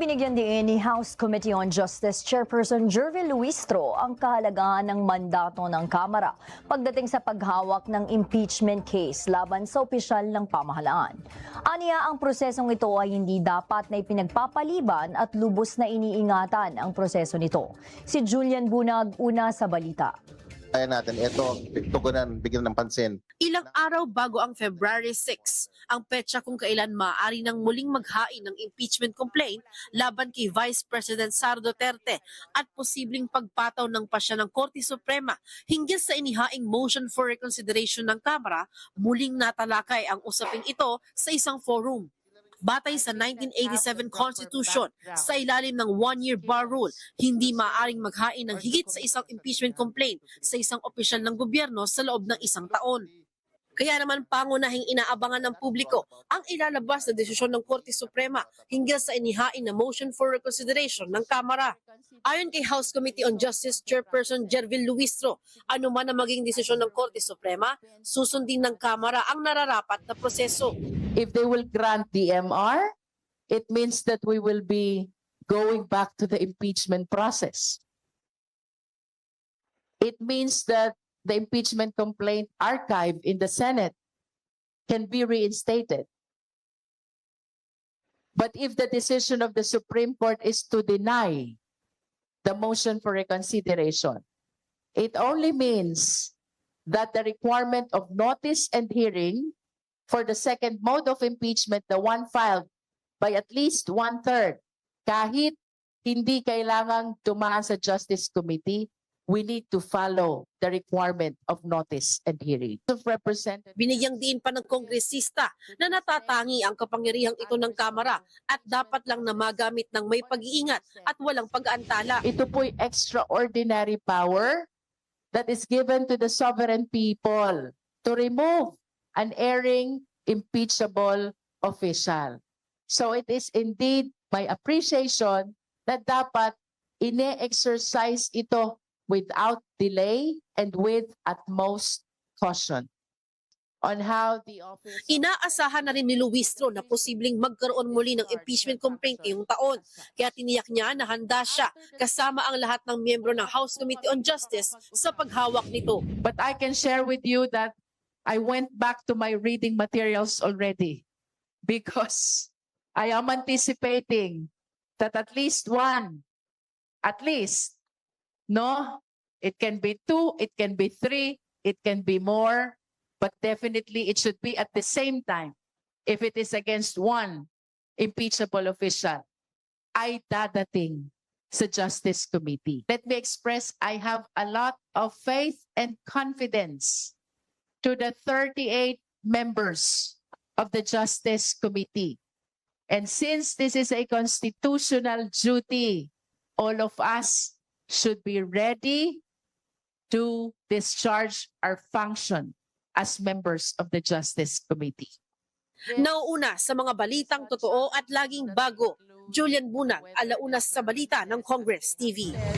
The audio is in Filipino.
Binigyan din ni House Committee on Justice Chairperson Jervil Luistro ang kahalagahan ng mandato ng Kamara pagdating sa paghawak ng impeachment case laban sa opisyal ng pamahalaan. Aniya, ang prosesong ito ay hindi dapat na ipinagpapaliban at lubos na iniingatan ang proseso nito. Si Julian Bunag, una sa balita. Kaya natin, ito, tugunan, bigyan ng pansin. Ilang araw bago ang February 6, ang petsa kung kailan maaari nang muling maghain ng impeachment complaint laban kay Vice President Sara Duterte at posibleng pagpataw ng pasya ng Korte Suprema hinggil sa inihaing motion for reconsideration ng Kamara, muling natalakay ang usaping ito sa isang forum. Batay sa 1987 Constitution, sa ilalim ng one-year bar rule, hindi maaaring maghain ng higit sa isang impeachment complaint sa isang opisyal ng gobyerno sa loob ng isang taon. Kaya naman pangunahing inaabangan ng publiko ang ilalabas na desisyon ng Korte Suprema hinggil sa inihain na motion for reconsideration ng Kamara. Ayon kay House Committee on Justice Chairperson Jervil Luistro, ano man ang maging desisyon ng Korte Suprema, susundin ng Kamara ang nararapat na proseso. If they will grant DMR, it means that we will be going back to the impeachment process. It means that the impeachment complaint archive in the Senate can be reinstated. But if the decision of the Supreme Court is to deny the motion for reconsideration, it only means that the requirement of notice and hearing for the second mode of impeachment, the one filed by at least 1/3, kahit hindi kailangang tumaan sa Justice Committee, we need to follow the requirement of notice and hearing. Binigyang diin pa ng kongresista na natatangi ang kapangyarihang ito ng Kamara at dapat lang na magamit ng may pag-iingat at walang pag-aantala. Ito po'y extraordinary power that is given to the sovereign people to remove an erring, impeachable official. So it is indeed my appreciation that dapat ine-exercise ito without delay and with utmost caution on how the office... Inaasahan na rin ni Luistro na posibleng magkaroon muli ng impeachment complaint ngayong taon. Kaya tiniyak niya na handa siya kasama ang lahat ng miyembro ng House Committee on Justice sa paghawak nito. But I can share with you that I went back to my reading materials already because I am anticipating that at least one, no, it can be 2, it can be 3, it can be more, but definitely it should be at the same time. If it is against one impeachable official, ay dadating sa Justice Committee. Let me express, I have a lot of faith and confidence to the 38 members of the Justice Committee. And since this is a constitutional duty, all of us should be ready to discharge our function as members of the Justice Committee. Nauuna sa mga balitang totoo at laging bago, Julian Bunag, Alauna sa Balita ng Congress TV.